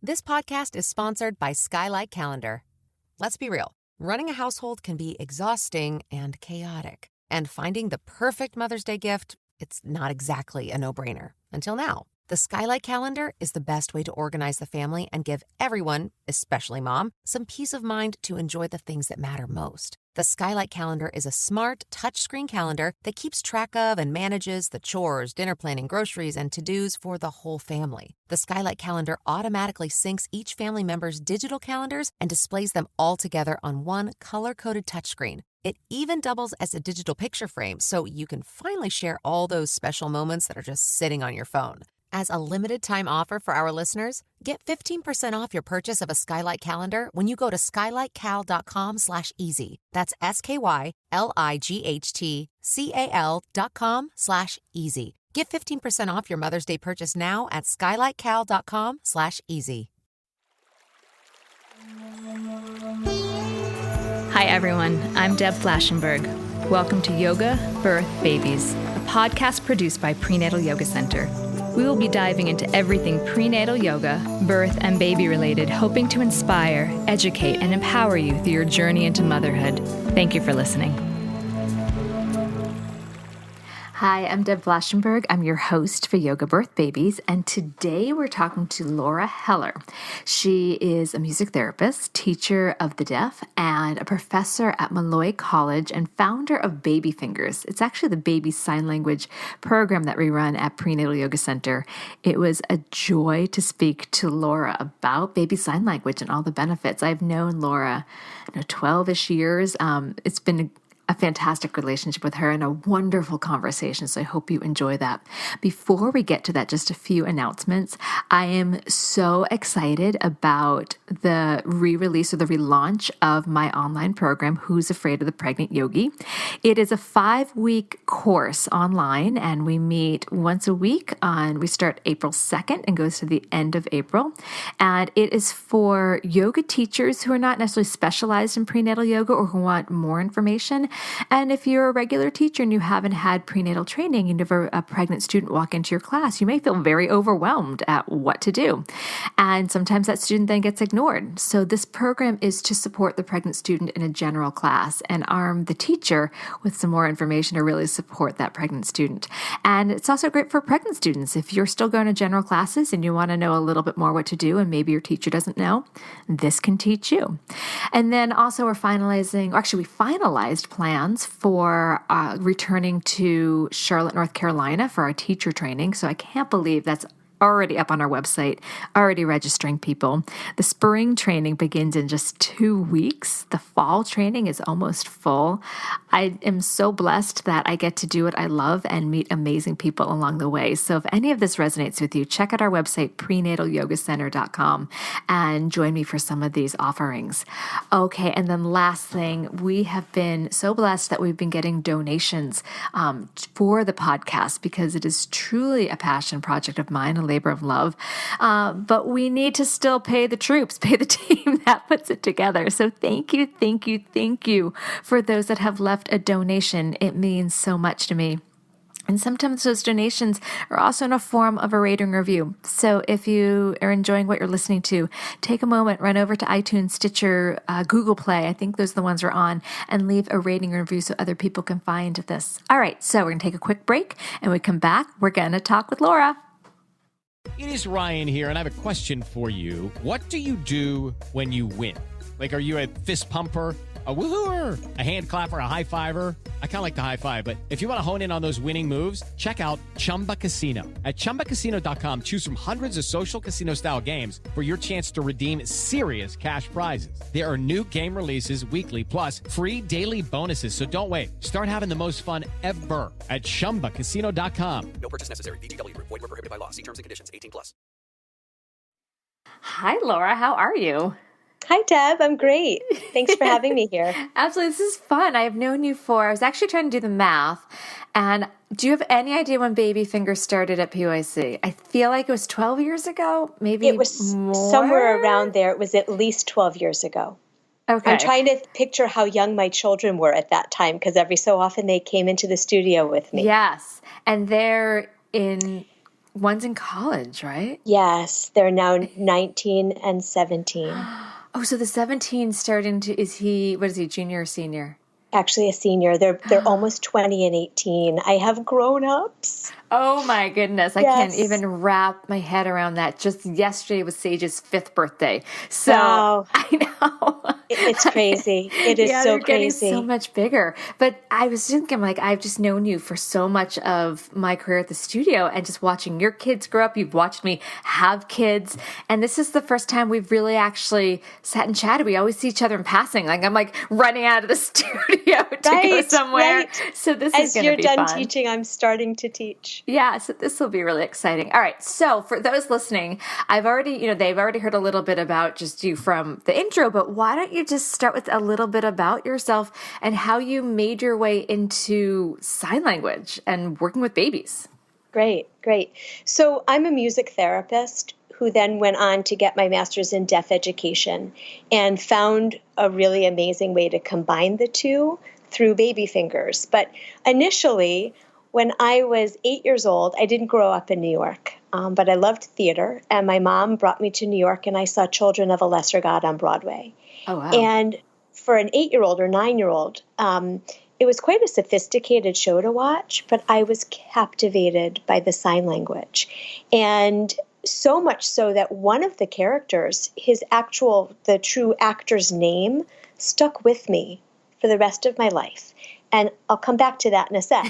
This podcast is sponsored by Skylight Calendar. Let's be real. Running a household can be exhausting and chaotic. And finding the perfect Mother's Day gift, it's not exactly a no-brainer. Until now. The Skylight Calendar is the best way to organize the family and give everyone, especially mom, some peace of mind to enjoy the things that matter most. The Skylight Calendar is a smart, touchscreen calendar that keeps track of and manages the chores, dinner planning, groceries, and to-dos for the whole family. The Skylight Calendar automatically syncs each family member's digital calendars and displays them all together on one color-coded touchscreen. It even doubles as a digital picture frame, so you can finally share all those special moments that are just sitting on your phone. As a limited-time offer for our listeners, get 15% off your purchase of a Skylight Calendar when you go to skylightcal.com/easy. That's SKYLIGHTCAL.com/easy. Get 15% off your Mother's Day purchase now at skylightcal.com/easy. Hi, everyone. I'm Deb Flashenberg. Welcome to Yoga, Birth, Babies, a podcast produced by Prenatal Yoga Center. We will be diving into everything prenatal yoga, birth, and baby related, hoping to inspire, educate, and empower you through your journey into motherhood. Thank you for listening. Hi, I'm Deb Flashenberg. I'm your host for Yoga Birth Babies, and today we're talking to Lora Heller. She is a music therapist, teacher of the deaf, and a professor at Malloy College and founder of Baby Fingers. It's actually the baby sign language program that we run at Prenatal Yoga Center. It was a joy to speak to Lora about baby sign language and all the benefits. I've known Lora 12-ish years. It's been a fantastic relationship with her and a wonderful conversation. So I hope you enjoy that. Before we get to that, just a few announcements. I am so excited about the re-release or the relaunch of my online program, Who's Afraid of the Pregnant Yogi. It is a 5-week course online, and we meet once a week we start April 2nd and goes to the end of April. And it is for yoga teachers who are not necessarily specialized in prenatal yoga or who want more information. And if you're a regular teacher and you haven't had prenatal training and you have a pregnant student walk into your class, you may feel very overwhelmed at what to do. And sometimes that student then gets ignored. So this program is to support the pregnant student in a general class and arm the teacher with some more information to really support that pregnant student. And it's also great for pregnant students. If you're still going to general classes and you want to know a little bit more what to do and maybe your teacher doesn't know, this can teach you. And then also we finalized plans for returning to Charlotte, North Carolina for our teacher training. So I can't believe that's already up on our website, already registering people. The spring training begins in just 2 weeks. The fall training is almost full. I am so blessed that I get to do what I love and meet amazing people along the way. So if any of this resonates with you, check out our website, prenatalyogacenter.com, and join me for some of these offerings. Okay, and then last thing, we have been so blessed that we've been getting donations for the podcast because it is truly a passion project of mine, a labor of love. But we need to still pay the troops, pay the team that puts it together. So thank you for those that have left a donation. It means so much to me. And sometimes those donations are also in a form of a rating review. So if you are enjoying what you're listening to, take a moment, run over to iTunes, Stitcher, Google Play. I think those are the ones we're on, and leave a rating review so other people can find this. All right, so we're going to take a quick break, and when we come back, we're going to talk with Lora. It is Ryan here, and I have a question for you. What do you do when you win? Like, are you a fist pumper, a woohooer, a hand clapper, a high fiver? I kind of like the high five, but if you want to hone in on those winning moves, check out Chumba Casino. At ChumbaCasino.com, choose from hundreds of social casino-style games for your chance to redeem serious cash prizes. There are new game releases weekly, plus free daily bonuses. So don't wait. Start having the most fun ever at ChumbaCasino.com. No purchase necessary. VGW. Void where prohibited by law. See terms and conditions. 18+. Hi, Lora. How are you? Hi, Deb. I'm great. Thanks for having me here. Absolutely. This is fun. I've known you I was actually trying to do the math. And do you have any idea when Baby Fingers started at PYC? I feel like it was 12 years ago, maybe it was more? Somewhere around there. It was at least 12 years ago. Okay. I'm trying to picture how young my children were at that time because every so often they came into the studio with me. Yes. And they're in one's in college, right? Yes, they're now 19 and 17. Oh, so the 17 starting to, what is he, junior or senior? Actually a senior. They're almost 20 and 18. I have grown-ups. Oh my goodness. I can't Yes. even wrap my head around that. Just yesterday was Sage's 5th birthday. So Wow. I know. It's crazy. It is Yeah, so they're getting crazy. so much bigger. But I was thinking, like, I've just known you for so much of my career at the studio, and just watching your kids grow up. You've watched me have kids. And this is the first time we've really actually sat and chatted. We always see each other in passing. Like, I'm like running out of the studio to go somewhere. Right. So this As is going to be you're done fun. teaching, I'm starting to teach. Yeah, so this will be really exciting. All right, so for those listening, they've already heard a little bit about just you from the intro, but why don't you just start with a little bit about yourself and how you made your way into sign language and working with babies? Great. So I'm a music therapist who then went on to get my master's in deaf education and found a really amazing way to combine the two through baby fingers. But initially, when I was 8 years old, I didn't grow up in New York, but I loved theater, and my mom brought me to New York, and I saw Children of a Lesser God on Broadway. Oh, wow. And for an 8-year-old or 9-year-old, it was quite a sophisticated show to watch, but I was captivated by the sign language. And so much so that one of the characters, the true actor's name, stuck with me for the rest of my life. And I'll come back to that in a sec.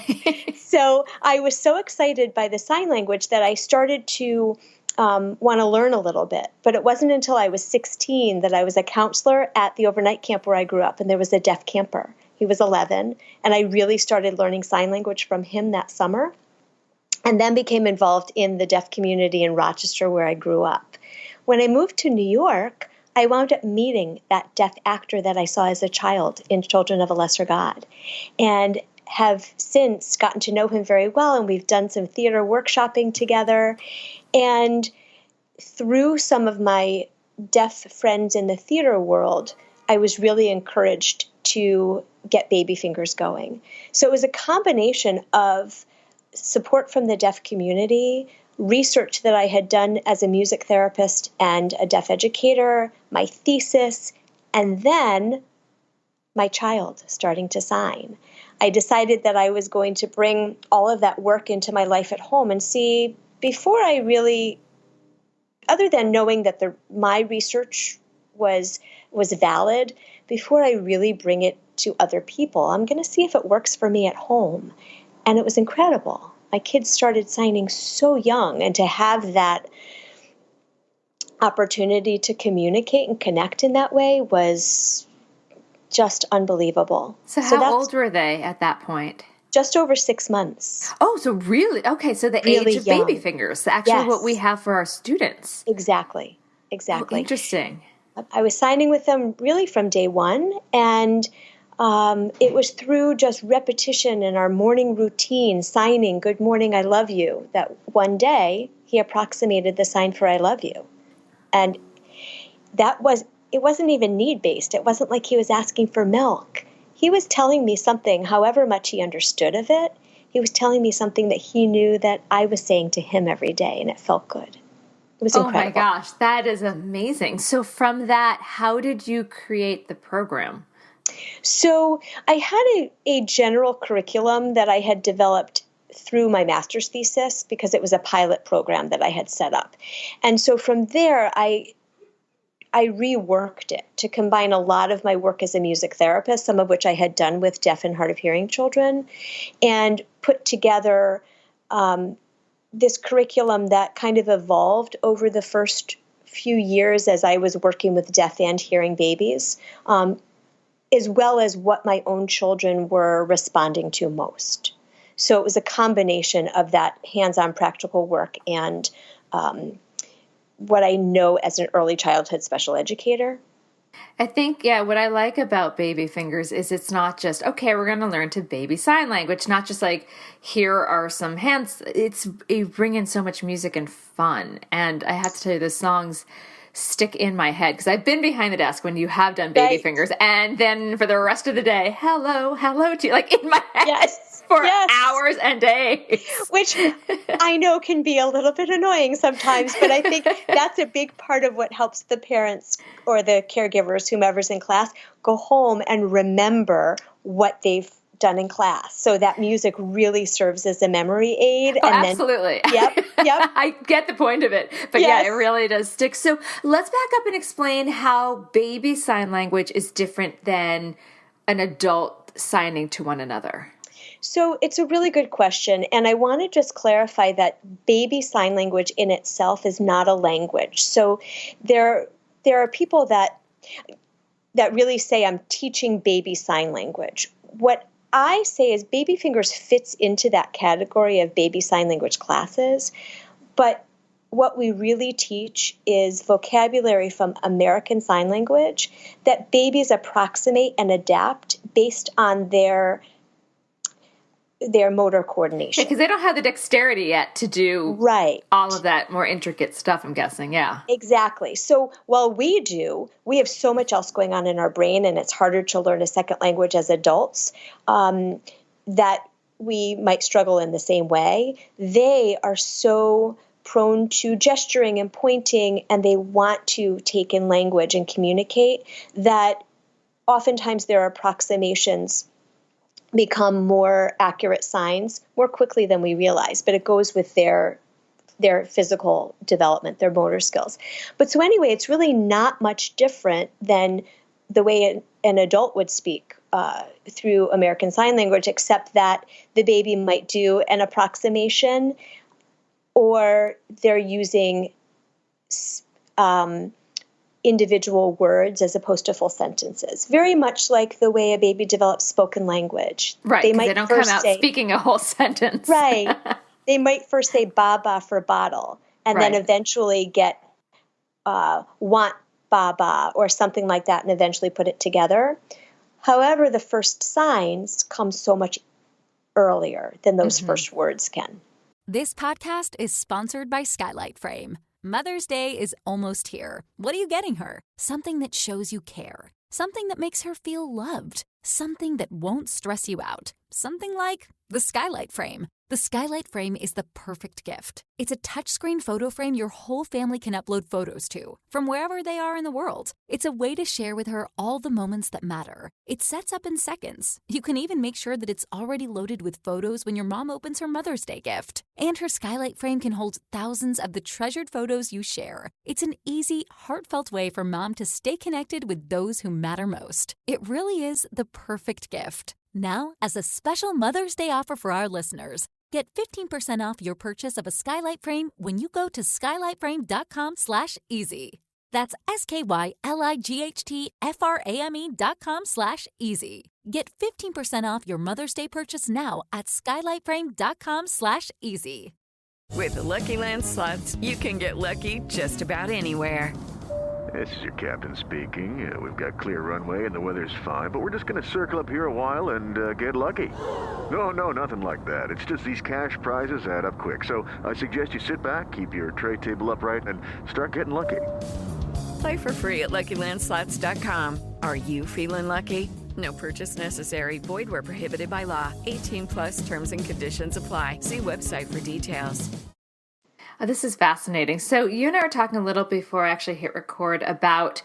So I was so excited by the sign language that I started to want to learn a little bit. But it wasn't until I was 16 that I was a counselor at the overnight camp where I grew up, and there was a deaf camper. He was 11, and I really started learning sign language from him that summer, and then became involved in the deaf community in Rochester where I grew up. When I moved to New York, I wound up meeting that deaf actor that I saw as a child in Children of a Lesser God, and have since gotten to know him very well, and we've done some theater workshopping together. And through some of my deaf friends in the theater world, I was really encouraged to get baby fingers going. So it was a combination of support from the deaf community, research that I had done as a music therapist and a deaf educator, my thesis, and then my child starting to sign. I decided that I was going to bring all of that work into my life at home and see, before I really, other than knowing that my research was valid, before I really bring it to other people, I'm going to see if it works for me at home. And it was incredible. My kids started signing so young, and to have that opportunity to communicate and connect in that way was just unbelievable. So how old were they at that point? Just over 6 months. Oh, so really? Okay, so the Really age of young. baby fingers, actually what we have for our students. Exactly. Oh, interesting. I was signing with them really from day one, and it was through just repetition in our morning routine, signing, "Good morning, I love you," that one day he approximated the sign for "I love you." And it wasn't even need-based. It wasn't like he was asking for milk. He was telling me something, however much he understood of it, he was telling me something that he knew that I was saying to him every day, and it felt good. It was incredible. Oh my gosh, that is amazing. So from that, how did you create the program? So I had a general curriculum that I had developed through my master's thesis because it was a pilot program that I had set up. And so from there, I reworked it to combine a lot of my work as a music therapist, some of which I had done with deaf and hard of hearing children, and put together this curriculum that kind of evolved over the first few years as I was working with deaf and hearing babies, as well as what my own children were responding to most. So it was a combination of that hands-on practical work and what I know as an early childhood special educator. I think, what I like about baby fingers is it's not just, okay, we're going to learn to baby sign language, not just like, here are some hands. You bring in so much music and fun. And I have to tell you, the songs stick in my head because I've been behind the desk when you have done baby Right. fingers, and then for the rest of the day, hello to you, like in my head Yes. for Yes. hours and days. Which I know can be a little bit annoying sometimes, but I think that's a big part of what helps the parents or the caregivers, whomever's in class, go home and remember what they've done in class. So that music really serves as a memory aid. Oh, And absolutely. Yep. I get the point of it. But Yes. yeah, it really does stick. So let's back up and explain how baby sign language is different than an adult signing to one another. So it's a really good question. And I want to just clarify that baby sign language in itself is not a language. So there are people that really say I'm teaching baby sign language. What I say is baby fingers fits into that category of baby sign language classes, but what we really teach is vocabulary from American Sign Language that babies approximate and adapt based on their motor coordination. Because they don't have the dexterity yet to do Right. all of that more intricate stuff, I'm guessing. Yeah. Exactly. So while we have so much else going on in our brain, and it's harder to learn a second language as adults, that we might struggle in the same way. They are so prone to gesturing and pointing, and they want to take in language and communicate, that oftentimes their approximations become more accurate signs more quickly than we realize. But it goes with their physical development, their motor skills. But so anyway, it's really not much different than the way an adult would speak through American Sign Language, except that the baby might do an approximation, or they're using individual words as opposed to full sentences. Very much like the way a baby develops spoken language. Right, They because they don't come out speaking a whole sentence. Right. They might first say baba for bottle, and then Right. eventually get want baba or something like that, and eventually put it together. However, the first signs come so much earlier than those first words can. This podcast is sponsored by Skylight Frame. Mother's Day is almost here. What are you getting her? Something that shows you care. Something that makes her feel loved. Something that won't stress you out. Something like the Skylight Frame. The Skylight Frame is the perfect gift. It's a touchscreen photo frame your whole family can upload photos to, from wherever they are in the world. It's a way to share with her all the moments that matter. It sets up in seconds. You can even make sure that it's already loaded with photos when your mom opens her Mother's Day gift. And her Skylight Frame can hold thousands of the treasured photos you share. It's an easy, heartfelt way for mom to stay connected with those who matter most. It really is the perfect gift. Now, as a special Mother's Day offer for our listeners, get 15% off your purchase of a Skylight Frame when you go to skylightframe.com/easy. That's SKYLIGHTFRAME.com/easy. Get 15% off your Mother's Day purchase now at skylightframe.com/easy. With the Lucky Land Slots, you can get lucky just about anywhere. This is your captain speaking. We've got clear runway and the weather's fine, but we're just going to circle up here a while and get lucky. No, nothing like that. It's just these cash prizes add up quick. So I suggest you sit back, keep your tray table upright, and start getting lucky. Play for free at LuckyLandSlots.com. Are you feeling lucky? No purchase necessary. Void where prohibited by law. 18+ terms and conditions apply. See website for details. Oh, this is fascinating. So you and I were talking a little before I actually hit record about,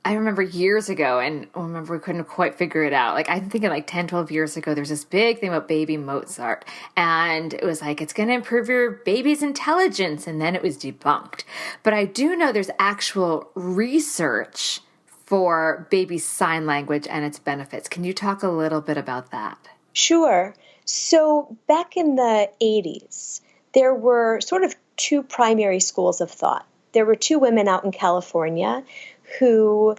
I remember years ago, and I remember we couldn't quite figure it out. Like, I'm thinking like 10, 12 years ago, there's this big thing about baby Mozart. And it was like, it's going to improve your baby's intelligence. And then it was debunked. But I do know there's actual research for baby sign language and its benefits. Can you talk a little bit about that? Sure. So back in the 80s, there were sort of two primary schools of thought. There were two women out in California who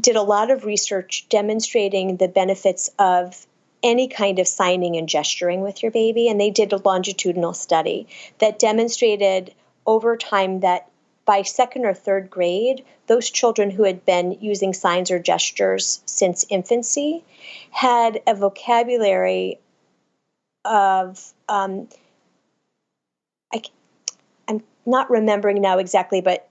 did a lot of research demonstrating the benefits of any kind of signing and gesturing with your baby. And they did a longitudinal study that demonstrated over time that by second or third grade, those children who had been using signs or gestures since infancy had a vocabulary of, I'm not remembering now exactly, but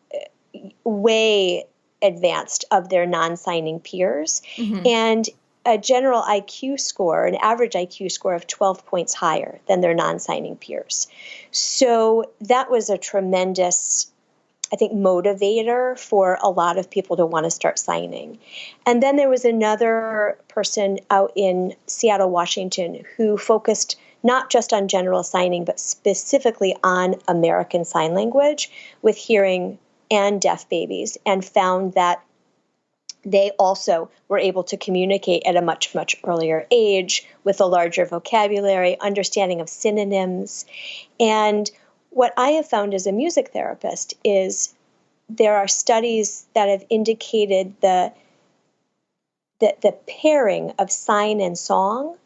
way advanced of their non-signing peers, Mm-hmm. and a general IQ score, an average IQ score of 12 points higher than their non-signing peers. So that was a tremendous, I think, motivator for a lot of people to want to start signing. And then there was another person out in Seattle, Washington, who focused not just on general signing, but specifically on American Sign Language with hearing and deaf babies, and found that they also were able to communicate at a much, much earlier age with a larger vocabulary, understanding of synonyms. And what I have found as a music therapist is there are studies that have indicated the pairing of sign and song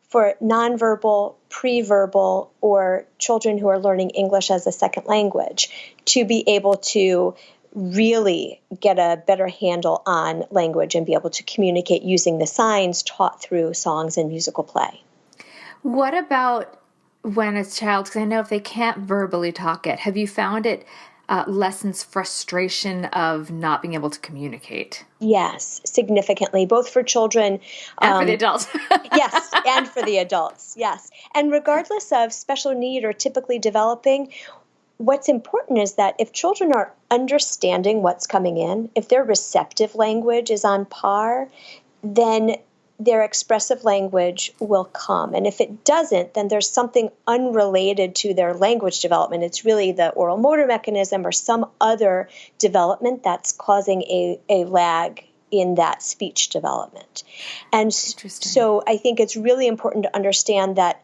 for nonverbal, preverbal, or children who are learning English as a second language to be able to really get a better handle on language and be able to communicate using the signs taught through songs and musical play. What about when a child, because I know if they can't verbally talk it, have you found it lessens frustration of not being able to communicate? Yes, significantly, both for children. And for the adults. Yes, and for the adults, yes. And regardless of special need or typically developing, what's important is that if children are understanding what's coming in, if their receptive language is on par, then their expressive language will come. And if it doesn't, then there's something unrelated to their language development. It's really the oral motor mechanism or some other development that's causing a lag in that speech development. And so I think it's really important to understand that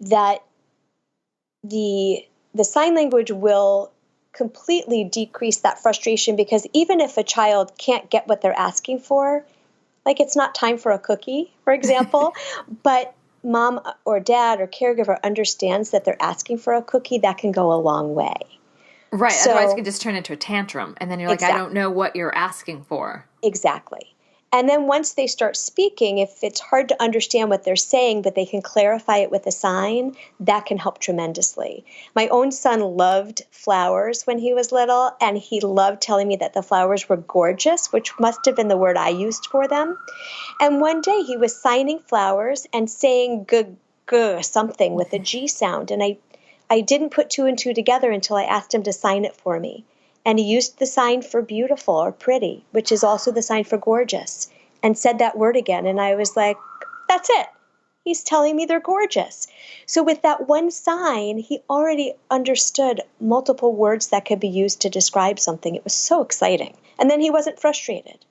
that the sign language will completely decrease that frustration, because even if a child can't get what they're asking for, like it's not time for a cookie, for example, but mom or dad or caregiver understands that they're asking for a cookie, that can go a long way. Right. So, otherwise it can just turn into a tantrum. And then you're like, exactly. I don't know what you're asking for. Exactly. And then once they start speaking, if it's hard to understand what they're saying, but they can clarify it with a sign, that can help tremendously. My own son loved flowers when he was little, and he loved telling me that the flowers were gorgeous, which must have been the word I used for them. And one day he was signing flowers and saying g something with a G sound. And I didn't put two and two together until I asked him to sign it for me. And he used the sign for beautiful or pretty, which is also the sign for gorgeous, and said that word again. And I was like, that's it. He's telling me they're gorgeous. So with that one sign, he already understood multiple words that could be used to describe something. It was so exciting. And then he wasn't frustrated.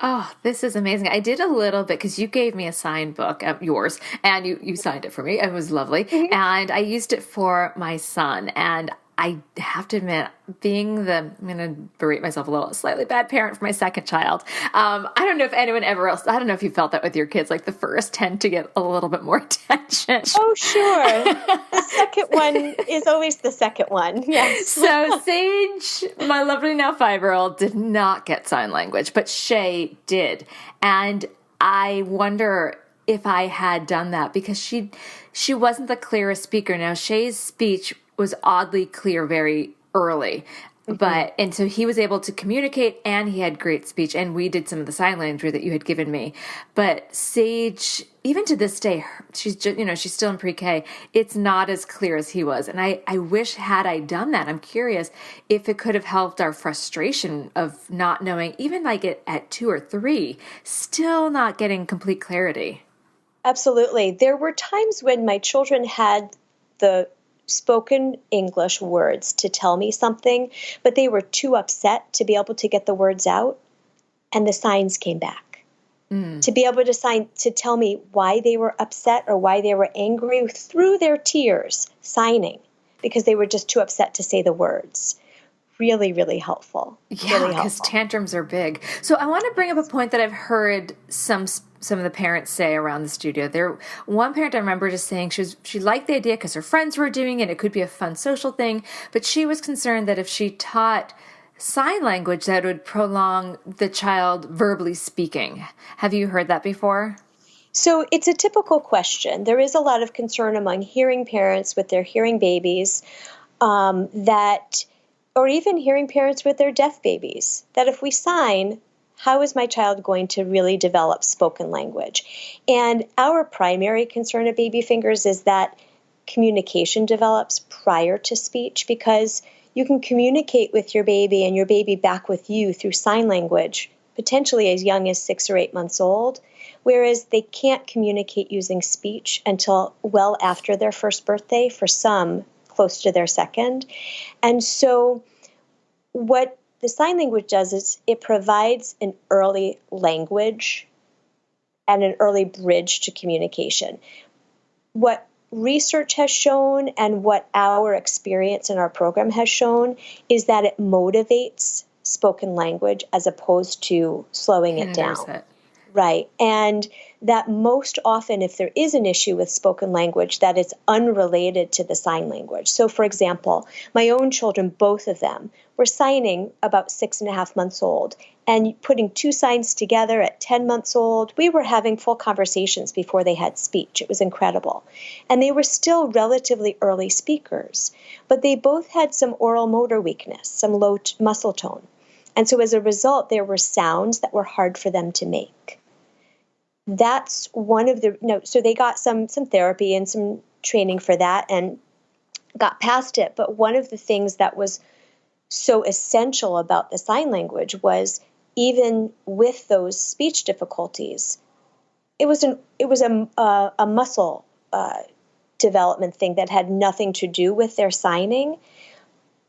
Oh, this is amazing. I did a little bit because you gave me a sign book, yours, and you signed it for me. It was lovely. Mm-hmm. And I used it for my son. And I have to admit, I'm going to berate myself a little, slightly bad parent for my second child. I don't know if anyone ever else, I don't know if you felt that with your kids, like the first tend to get a little bit more attention. Oh, sure. The second one is always the second one. Yes. So Sage, my lovely now 5-year-old, did not get sign language, but Shay did. And I wonder if I had done that, because she wasn't the clearest speaker. Now, Shay's speech was oddly clear very early, and so he was able to communicate, and he had great speech, and we did some of the sign language that you had given me. But Sage, even to this day, she's just, she's still in pre-K. It's not as clear as he was, and I wish had I done that. I'm curious if it could have helped our frustration of not knowing, even like at 2 or 3, still not getting complete clarity. Absolutely. There were times when my children had the spoken English words to tell me something, but they were too upset to be able to get the words out, and the signs came back. To be able to tell me why they were upset or why they were angry through their tears, signing, because they were just too upset to say the words. Really, really helpful. Yeah, because tantrums are big. So I want to bring up a point that I've heard some of the parents say around the studio. One parent I remember just saying she liked the idea because her friends were doing it. It could be a fun social thing, but she was concerned that if she taught sign language, that would prolong the child verbally speaking. Have you heard that before? So it's a typical question. There is a lot of concern among hearing parents with their hearing babies that or even hearing parents with their deaf babies, that if we sign, how is my child going to really develop spoken language? And our primary concern at Baby Fingers is that communication develops prior to speech, because you can communicate with your baby and your baby back with you through sign language, potentially as young as 6 or 8 months old, whereas they can't communicate using speech until well after their first birthday, for some close to their second. And so what the sign language does is it provides an early language and an early bridge to communication. What research has shown and what our experience in our program has shown is that it motivates spoken language as opposed to slowing it down. Right. And that most often, if there is an issue with spoken language, that it's unrelated to the sign language. So, for example, my own children, both of them, were signing about 6.5 months old, and putting two signs together at 10 months old, we were having full conversations before they had speech. It was incredible. And they were still relatively early speakers, but they both had some oral motor weakness, some low muscle tone. And so as a result, there were sounds that were hard for them to make. That's one of the, so they got some therapy and some training for that and got past it. But one of the things that was so essential about the sign language was, even with those speech difficulties, it was a muscle development thing that had nothing to do with their signing.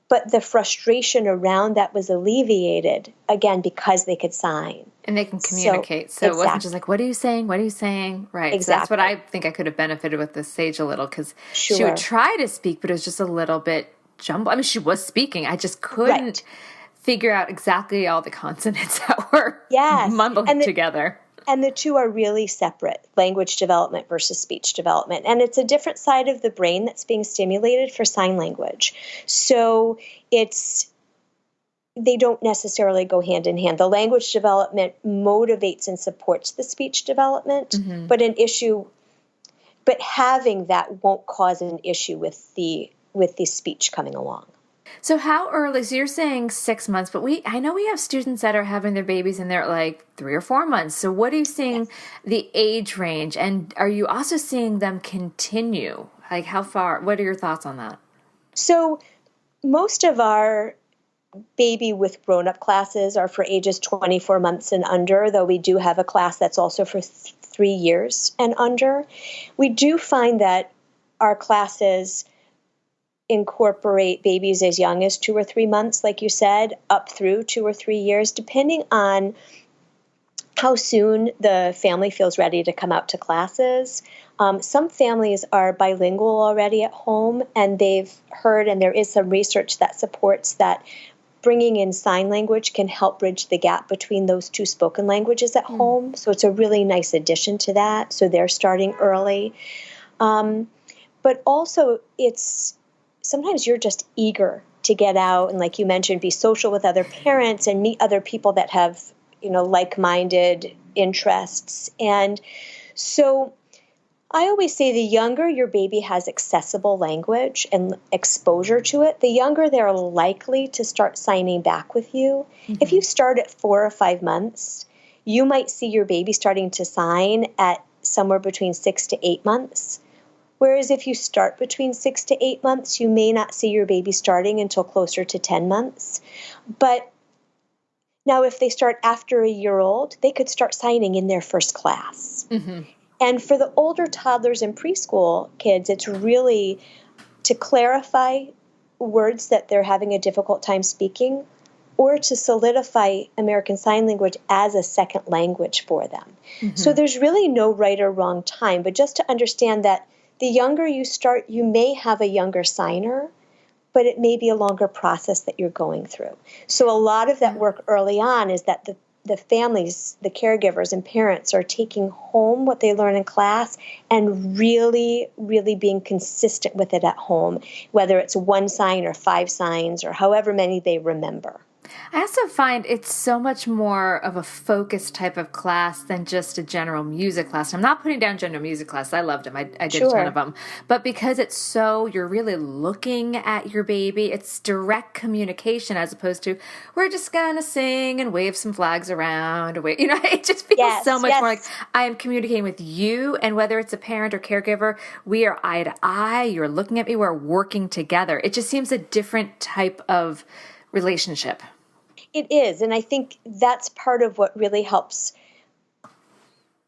But the frustration around that was alleviated, again, because they could sign. And they can communicate. So it wasn't just like, what are you saying? What are you saying? Right. Exactly. So that's what I think I could have benefited with this Sage a little, because she would try to speak, but it was just a little bit jumbled. I mean, she was speaking. I just couldn't figure out exactly all the consonants that were mumbled together. And the two are really separate, language development versus speech development. And it's a different side of the brain that's being stimulated for sign language. So they don't necessarily go hand in hand. The language development motivates and supports the speech development, but having that won't cause an issue with the speech coming along. So how early? So you're saying 6 months, but I know we have students that are having their babies and they're like 3 or 4 months. So what are you seeing the age range? And are you also seeing them continue? Like how far? What are your thoughts on that? So most of our baby with grown-up classes are for ages 24 months and under, though we do have a class that's also for 3 years and under. We do find that our classes incorporate babies as young as 2 or 3 months, like you said, up through 2 or 3 years, depending on how soon the family feels ready to come out to classes. Some families are bilingual already at home, and they've heard, and there is some research that supports that bringing in sign language can help bridge the gap between those two spoken languages at home. So it's a really nice addition to that. So they're starting early. But also sometimes you're just eager to get out and, like you mentioned, be social with other parents and meet other people that have, like-minded interests. And so I always say the younger your baby has accessible language and exposure to it, the younger they're likely to start signing back with you. Mm-hmm. If you start at 4 or 5 months, you might see your baby starting to sign at somewhere between 6 to 8 months. Whereas if you start between 6 to 8 months, you may not see your baby starting until closer to 10 months. But now if they start after a year old, they could start signing in their first class. Mm-hmm. And for the older toddlers and preschool kids, it's really to clarify words that they're having a difficult time speaking, or to solidify American Sign Language as a second language for them. Mm-hmm. So there's really no right or wrong time, but just to understand that the younger you start, you may have a younger signer, but it may be a longer process that you're going through. So a lot of that work early on is that the families, the caregivers and parents are taking home what they learn in class and really, really being consistent with it at home, whether it's 1 sign or 5 signs or however many they remember. I also find it's so much more of a focused type of class than just a general music class. I'm not putting down general music class. I loved them. I did a ton of them. But because it's so, you're really looking at your baby, it's direct communication as opposed to, we're just going to sing and wave some flags around. It just feels so much more like I am communicating with you. And whether it's a parent or caregiver, we are eye to eye. You're looking at me. We're working together. It just seems a different type of relationship. It is. And I think that's part of what really helps,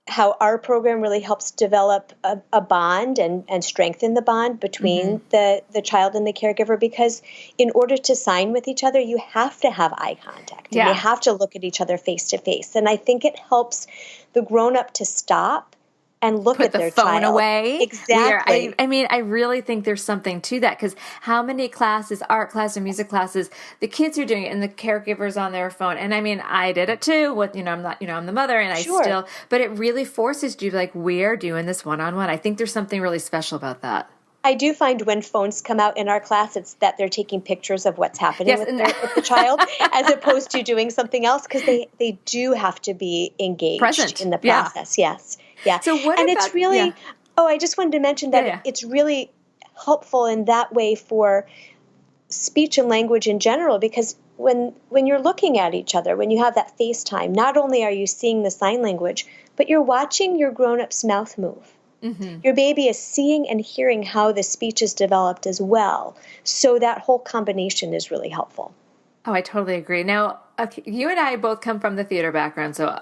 how our program really helps develop a bond and strengthen the bond between the child and the caregiver, because in order to sign with each other, you have to have eye contact and you have to look at each other face to face. And I think it helps the grown-up to stop and look at their child. Put the phone away. Exactly. I really think there's something to that, because how many classes, art classes and music classes, the kids are doing it and the caregiver's on their phone. And I did it too. I'm the mother and I still, but it really forces you to like, we're doing this one-on-one. I think there's something really special about that. I do find when phones come out in our class, it's that they're taking pictures of what's happening with the child as opposed to doing something else, because they do have to be engaged in the process. Yes. Yeah. So it's really, I just wanted to mention that it's really helpful in that way for speech and language in general, because when you're looking at each other, when you have that FaceTime, not only are you seeing the sign language, but you're watching your grown-up's mouth move. Mm-hmm. Your baby is seeing and hearing how the speech is developed as well. So that whole combination is really helpful. Oh, I totally agree. Now, you and I both come from the theater background. So,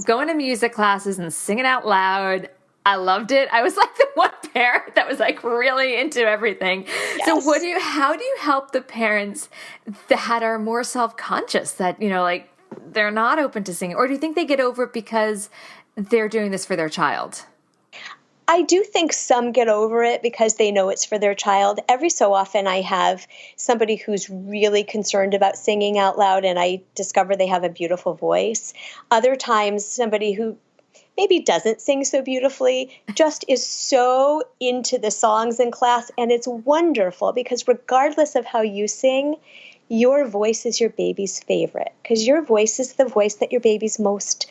going to music classes and singing out loud, I loved it. I was like the one parent that was like really into everything. Yes. So how do you help the parents that are more self-conscious, that, like they're not open to singing? Or do you think they get over it because they're doing this for their child? I do think some get over it because they know it's for their child. Every so often I have somebody who's really concerned about singing out loud and I discover they have a beautiful voice. Other times somebody who maybe doesn't sing so beautifully just is so into the songs in class, and it's wonderful because regardless of how you sing, your voice is your baby's favorite, because your voice is the voice that your baby's most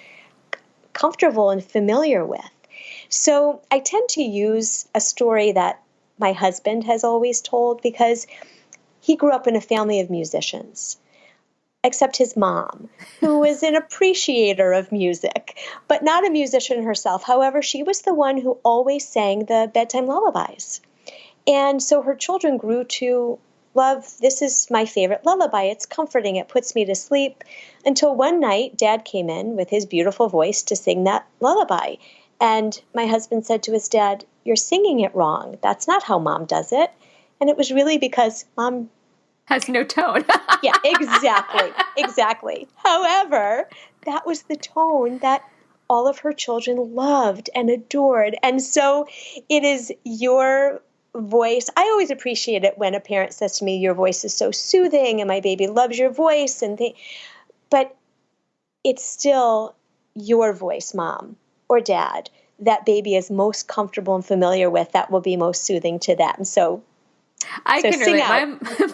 comfortable and familiar with. So I tend to use a story that my husband has always told, because he grew up in a family of musicians, except his mom, who was an appreciator of music, but not a musician herself. However, she was the one who always sang the bedtime lullabies. And so her children grew to love, this is my favorite lullaby. It's comforting. It puts me to sleep. Until one night, Dad came in with his beautiful voice to sing that lullaby. And my husband said to his dad, "You're singing it wrong. That's not how Mom does it." And it was really because Mom has no tone. Yeah, exactly. However, that was the tone that all of her children loved and adored. And so it is your voice. I always appreciate it when a parent says to me, "Your voice is so soothing and my baby loves your voice." But it's still your voice, Mom or Dad, that baby is most comfortable and familiar with, that will be most soothing to them. So I can relate.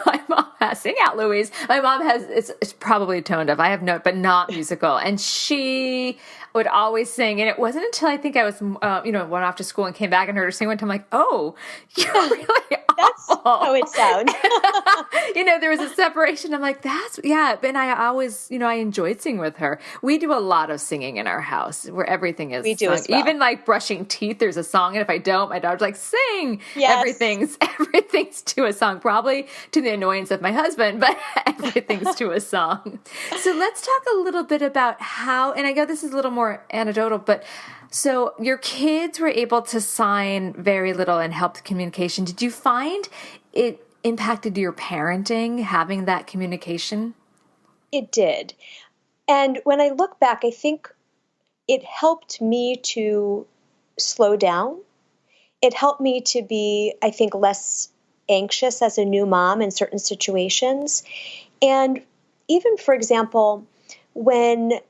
My mom has, sing out, Louise. My mom has, it's probably tone deaf. I have no, but not musical. And she would always sing. And it wasn't until I think I was, went off to school and came back and heard her sing one time, like, oh, you're really That's how it sounds. There was a separation. I'm like, and I always, I enjoyed singing with her. We do a lot of singing in our house where everything is we do sung. as well. Even like brushing teeth, there's a song. And if I don't, my dog's like, sing. Yes. Everything's to a song, probably to the annoyance of my husband, but everything's to a song. So let's talk a little bit about how, and I know this is a little more anecdotal, but so your kids were able to sign very little and helped communication. Did you find it impacted your parenting, having that communication? It did. And when I look back, I think it helped me to slow down. It helped me to be, I think, less anxious as a new mom in certain situations. And even, for example, when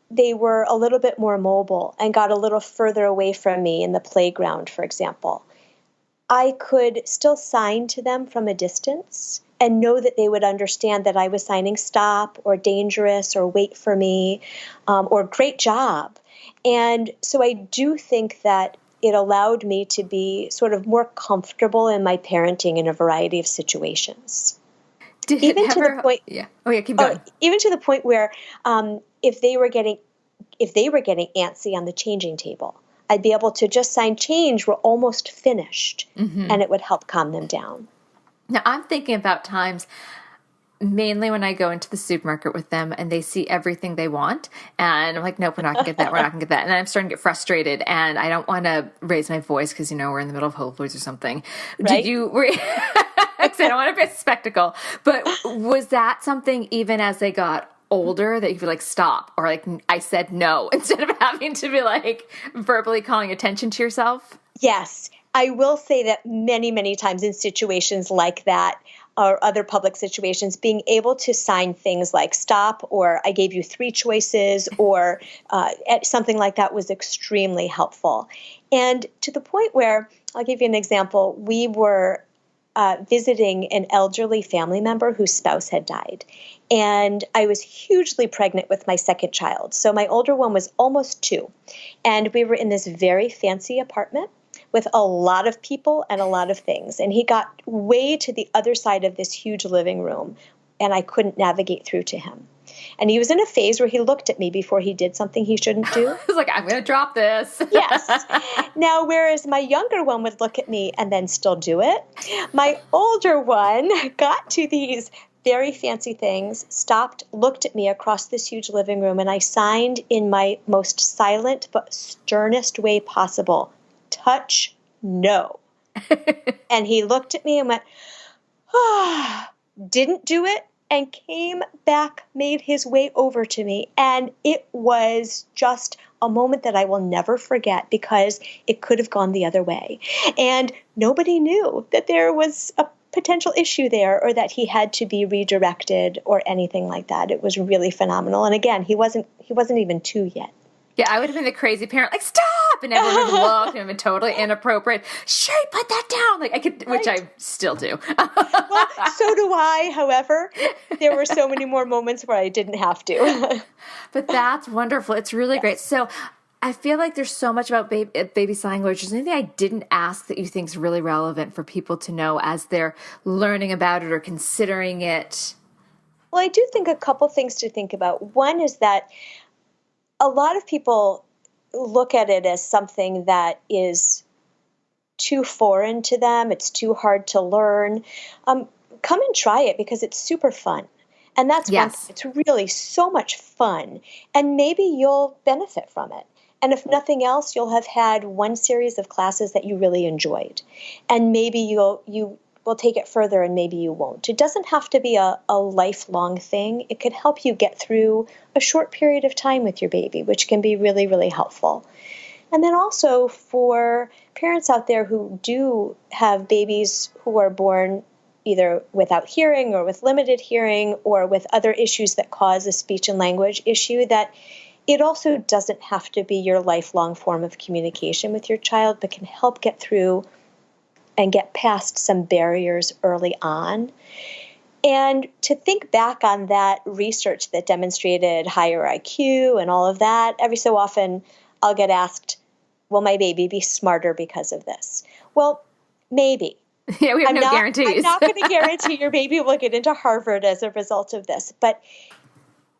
they were a little bit more mobile and got a little further away from me in the playground, for example, I could still sign to them from a distance and know that they would understand that I was signing stop or dangerous or wait for me or great job. And so I do think that it allowed me to be sort of more comfortable in my parenting in a variety of situations. Did Even it to ever, the point, yeah. Oh yeah, keep going. even to the point where if they were getting antsy on the changing table, I'd be able to just sign change. We're almost finished, and it would help calm them down. Now I'm thinking about times mainly when I go into the supermarket with them and they see everything they want and I'm like, nope, we're not gonna get that. We're not gonna get that. And then I'm starting to get frustrated and I don't want to raise my voice because, we're in the middle of Whole Foods or something. Right? I don't want to be a spectacle, but was that something even as they got older that you feel like stop or like I said no instead of having to be like verbally calling attention to yourself? Yes. I will say that many, many times in situations like that or other public situations, being able to sign things like stop or I gave you 3 choices or something like that was extremely helpful. And to the point where, I'll give you an example, we were visiting an elderly family member whose spouse had died. And I was hugely pregnant with my second child. So my older one was almost 2. And we were in this very fancy apartment with a lot of people and a lot of things. And he got way to the other side of this huge living room, and I couldn't navigate through to him. And he was in a phase where he looked at me before he did something he shouldn't do. He was like, I'm going to drop this. Yes. Now, whereas my younger one would look at me and then still do it, my older one got to these very fancy things, stopped, looked at me across this huge living room, and I signed in my most silent but sternest way possible, touch no. And he looked at me and went, didn't do it, and came back, made his way over to me. And it was just a moment that I will never forget because it could have gone the other way. And nobody knew that there was a potential issue there or that he had to be redirected or anything like that. It was really phenomenal. And again, he wasn't even 2 yet. Yeah, I would have been the crazy parent, like, stop! And everyone would look and been totally inappropriate. Sure, put that down! Like I could, right. Which I still do. Well, so do I. However, there were so many more moments where I didn't have to. But that's wonderful. It's really great. So I feel like there's so much about baby sign language. Is there anything I didn't ask that you think is really relevant for people to know as they're learning about it or considering it? Well, I do think a couple things to think about. One is that a lot of people look at it as something that is too foreign to them. It's too hard to learn. Come and try it because it's super fun. And that's one thing. It's really so much fun. And maybe you'll benefit from it. And if nothing else, you'll have had one series of classes that you really enjoyed. And maybe you will take it further and maybe you won't. It doesn't have to be a lifelong thing. It could help you get through a short period of time with your baby, which can be really, really helpful. And then also for parents out there who do have babies who are born either without hearing or with limited hearing or with other issues that cause a speech and language issue, that it also doesn't have to be your lifelong form of communication with your child, but can help get through and get past some barriers early on. And to think back on that research that demonstrated higher IQ and all of that, every so often I'll get asked, will my baby be smarter because of this? Well, maybe. Yeah, we have no guarantees. I'm not going to guarantee your baby will get into Harvard as a result of this, but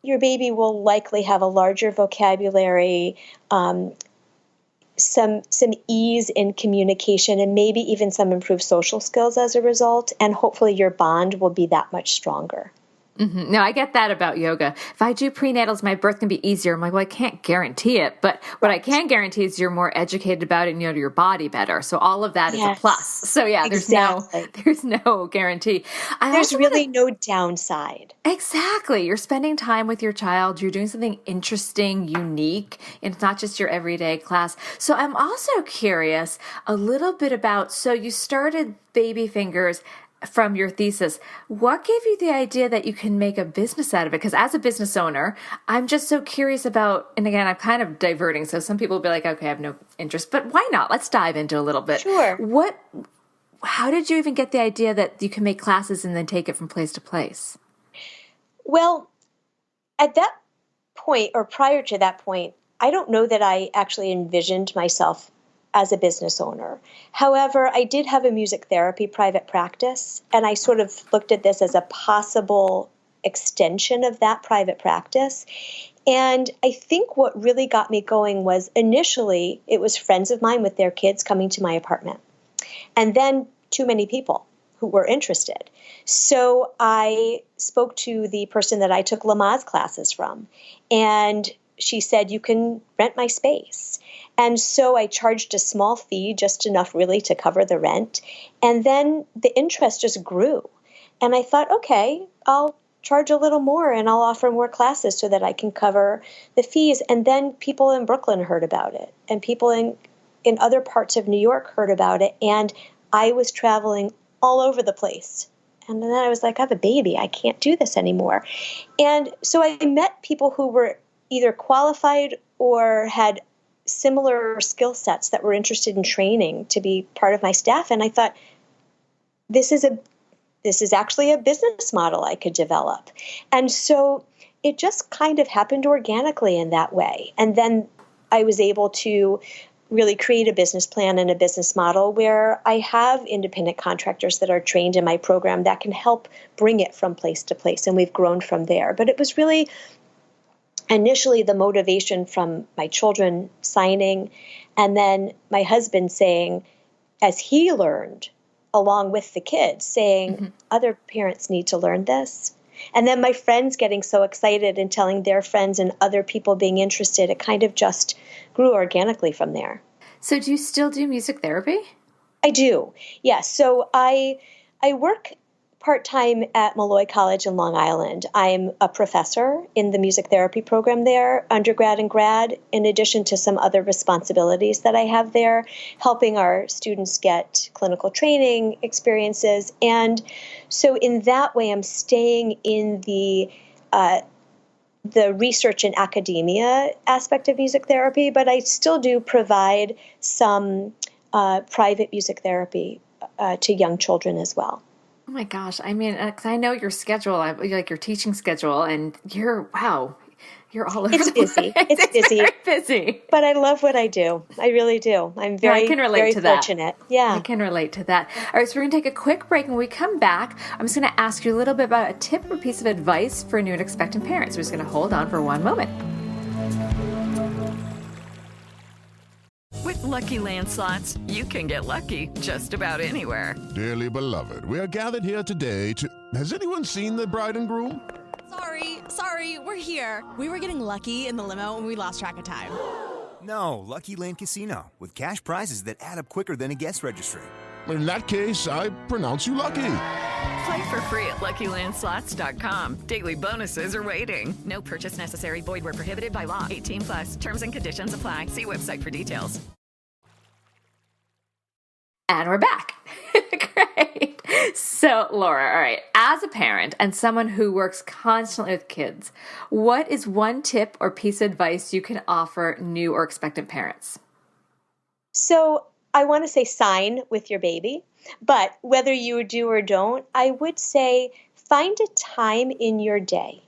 your baby will likely have a larger vocabulary, some ease in communication, and maybe even some improved social skills as a result. And hopefully your bond will be that much stronger. Mm-hmm. No, I get that about yoga. If I do prenatals, my birth can be easier. I'm like, well, I can't guarantee it, but what I can guarantee is you're more educated about it and you know your body better. So all of that is a plus. So yeah, exactly. there's no guarantee. There's really no downside. Exactly. You're spending time with your child. You're doing something interesting, unique, and it's not just your everyday class. So I'm also curious a little bit about, so you started Baby Fingers from your thesis. What gave you the idea that you can make a business out of it? Because as a business owner, I'm just so curious about, and again, I'm kind of diverting. So some people will be like, okay, I have no interest, but why not? Let's dive into a little bit. Sure. What how did you even get the idea that you can make classes and then take it from place to place? Well, at that point, or prior to that point, I don't know that I actually envisioned myself as a business owner. However, I did have a music therapy private practice, and I sort of looked at this as a possible extension of that private practice. And I think what really got me going was initially it was friends of mine with their kids coming to my apartment, and then too many people who were interested. So I spoke to the person that I took Lamaze classes from, and she said, you can rent my space. And so I charged a small fee, just enough really to cover the rent. And then the interest just grew. And I thought, okay, I'll charge a little more and I'll offer more classes so that I can cover the fees. And then people in Brooklyn heard about it, and people in other parts of New York heard about it. And I was traveling all over the place. And then I was like, I have a baby. I can't do this anymore. And so I met people who were either qualified or had similar skill sets that were interested in training to be part of my staff. And I thought, this is actually a business model I could develop. And so it just kind of happened organically in that way. And then I was able to really create a business plan and a business model where I have independent contractors that are trained in my program that can help bring it from place to place. And we've grown from there. But it was really initially the motivation from my children signing, and then my husband saying, as he learned along with the kids, saying, other parents need to learn this. And then my friends getting so excited and telling their friends and other people being interested, it kind of just grew organically from there. So do you still do music therapy? I do, yes. So I work part-time at Malloy College in Long Island. I'm a professor in the music therapy program there, undergrad and grad, in addition to some other responsibilities that I have there, helping our students get clinical training experiences. And so in that way, I'm staying in the research and academia aspect of music therapy, but I still do provide some private music therapy to young children as well. Oh my gosh. I mean, 'cause I know your schedule, like your teaching schedule, and you're all over It's the busy. place. It's busy. Very busy. But I love what I do. I really do. I'm very, I can relate very to that. fortunate. Yeah. I can relate to that. All right, so we're going to take a quick break. And when we come back, I'm just going to ask you a little bit about a tip or piece of advice for new and expectant parents. We're just going to hold on for one moment. With Lucky Land Slots, you can get lucky just about anywhere. Dearly beloved, we are gathered here today to... Has anyone seen the bride and groom? Sorry, we're here. We were getting lucky in the limo and we lost track of time. No, Lucky Land Casino, with cash prizes that add up quicker than a guest registry. In that case, I pronounce you lucky. Play for free at LuckyLandSlots.com. Daily bonuses are waiting. No purchase necessary. Void where prohibited by law. 18+. Terms and conditions apply. See website for details. And we're back. Great. So, Lora, all right, as a parent and someone who works constantly with kids, what is one tip or piece of advice you can offer new or expectant parents? So I want to say sign with your baby, but whether you do or don't, I would say find a time in your day,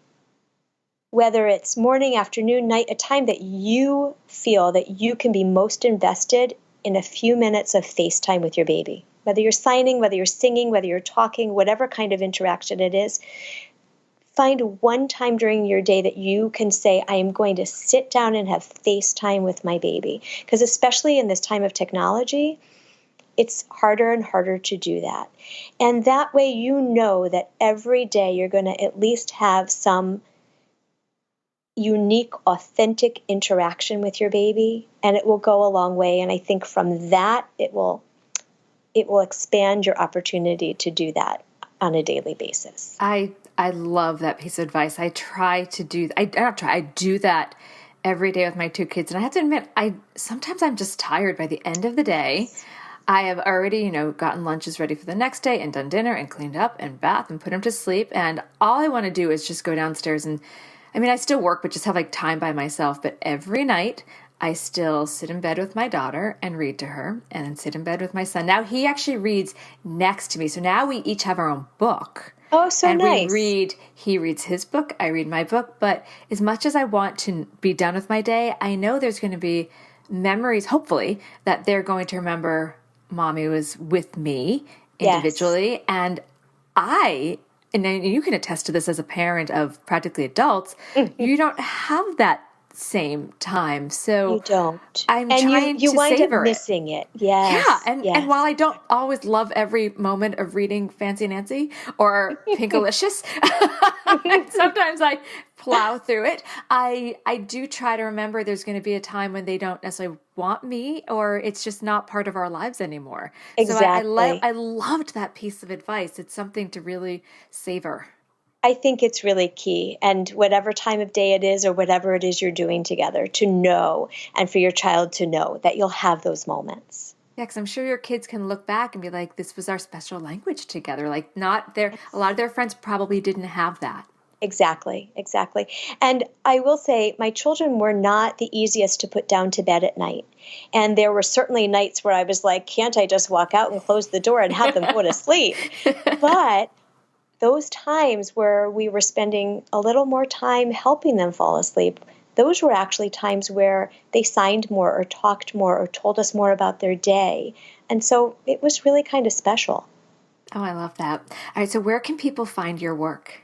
whether it's morning, afternoon, night, a time that you feel that you can be most invested in a few minutes of FaceTime with your baby. Whether you're signing, whether you're singing, whether you're talking, whatever kind of interaction it is, find one time during your day that you can say, I am going to sit down and have FaceTime with my baby. Because especially in this time of technology, it's harder and harder to do that. And that way you know that every day you're going to at least have some unique, authentic interaction with your baby, and it will go a long way. And I think from that, it will expand your opportunity to do that on a daily basis. I love that piece of advice. I try to do, I do that every day with my two kids. And I have to admit, sometimes I'm just tired by the end of the day. I have already, gotten lunches ready for the next day and done dinner and cleaned up and bath and put them to sleep. And all I want to do is just go downstairs and, I still work, but just have time by myself. But every night I still sit in bed with my daughter and read to her, and then sit in bed with my son. Now he actually reads next to me. So now we each have our own book. Oh, so nice. He reads his book, I read my book. But as much as I want to be done with my day, I know there's going to be memories, hopefully, that they're going to remember Mommy was with me individually. Yes. And you can attest to this as a parent of practically adults, you don't have that same time. So you don't. I'm trying to savor it. You wind up missing it. Yes. Yeah. And while I don't always love every moment of reading Fancy Nancy or Pinkalicious, sometimes I plow through it. I do try to remember there's going to be a time when they don't necessarily want me, or it's just not part of our lives anymore. Exactly. So I loved that piece of advice. It's something to really savor. I think it's really key. And whatever time of day it is or whatever it is you're doing together, to know, and for your child to know that you'll have those moments. Yeah, because I'm sure your kids can look back and be like, this was our special language together. Like a lot of their friends probably didn't have that. Exactly. And I will say my children were not the easiest to put down to bed at night. And there were certainly nights where I was like, can't I just walk out and close the door and have them go to sleep? But those times where we were spending a little more time helping them fall asleep, those were actually times where they signed more or talked more or told us more about their day. And so it was really kind of special. Oh, I love that. All right, so where can people find your work?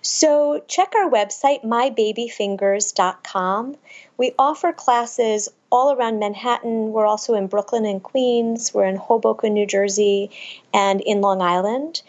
So check our website, mybabyfingers.com. We offer classes all around Manhattan. We're also in Brooklyn and Queens. We're in Hoboken, New Jersey, and in Long Island.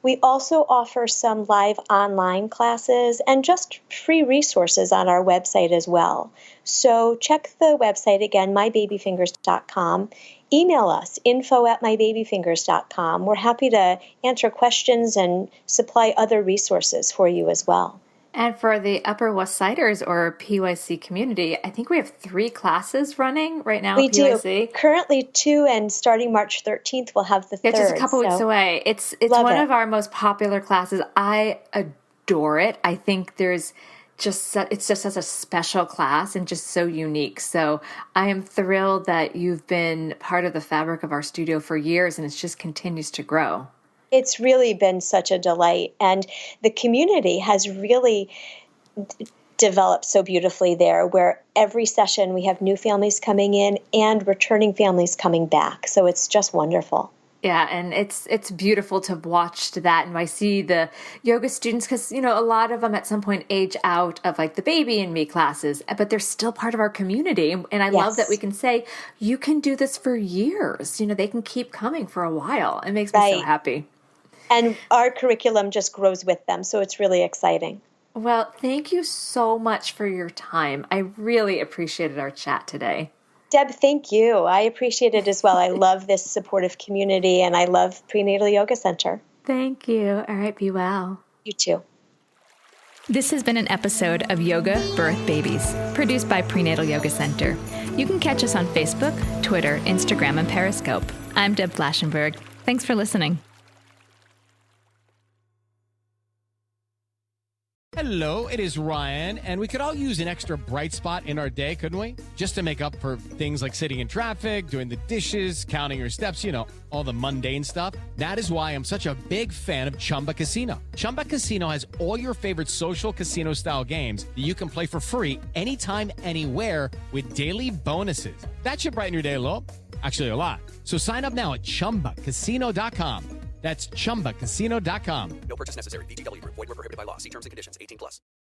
We also offer some live online classes and just free resources on our website as well. So check the website again, mybabyfingers.com. Email us, info@mybabyfingers.com. We're happy to answer questions and supply other resources for you as well. And for the Upper West Siders or PYC community, I think we have 3 classes running right now. We at PYC. do. Currently 2, and starting March 13th, we'll have the 3rd. It's just a couple weeks away. It's one of our most popular classes. I adore it. I think it's just such a special class and just so unique. So I am thrilled that you've been part of the fabric of our studio for years, and it just continues to grow. It's really been such a delight, and the community has really developed so beautifully there, where every session we have new families coming in and returning families coming back. So it's just wonderful. Yeah, and it's beautiful to watch that. And I see the yoga students, because, a lot of them at some point age out of like the baby and me classes, but they're still part of our community. And I love that we can say, you can do this for years. They can keep coming for a while. It makes me so happy. And our curriculum just grows with them. So it's really exciting. Well, thank you so much for your time. I really appreciated our chat today. Deb, thank you. I appreciate it as well. I love this supportive community, and I love Prenatal Yoga Center. Thank you. All right, be well. You too. This has been an episode of Yoga Birth Babies, produced by Prenatal Yoga Center. You can catch us on Facebook, Twitter, Instagram, and Periscope. I'm Deb Flaschenberg. Thanks for listening. Hello, it is Ryan, and we could all use an extra bright spot in our day, couldn't we? Just to make up for things like sitting in traffic, doing the dishes, counting your steps, all the mundane stuff. That is why I'm such a big fan of Chumba Casino. Chumba Casino has all your favorite social casino-style games that you can play for free anytime, anywhere with daily bonuses. That should brighten your day a little. Actually, a lot. So sign up now at ChumbaCasino.com. That's ChumbaCasino.com. No purchase necessary. VGW Group. Void where prohibited by law. See terms and conditions. 18+.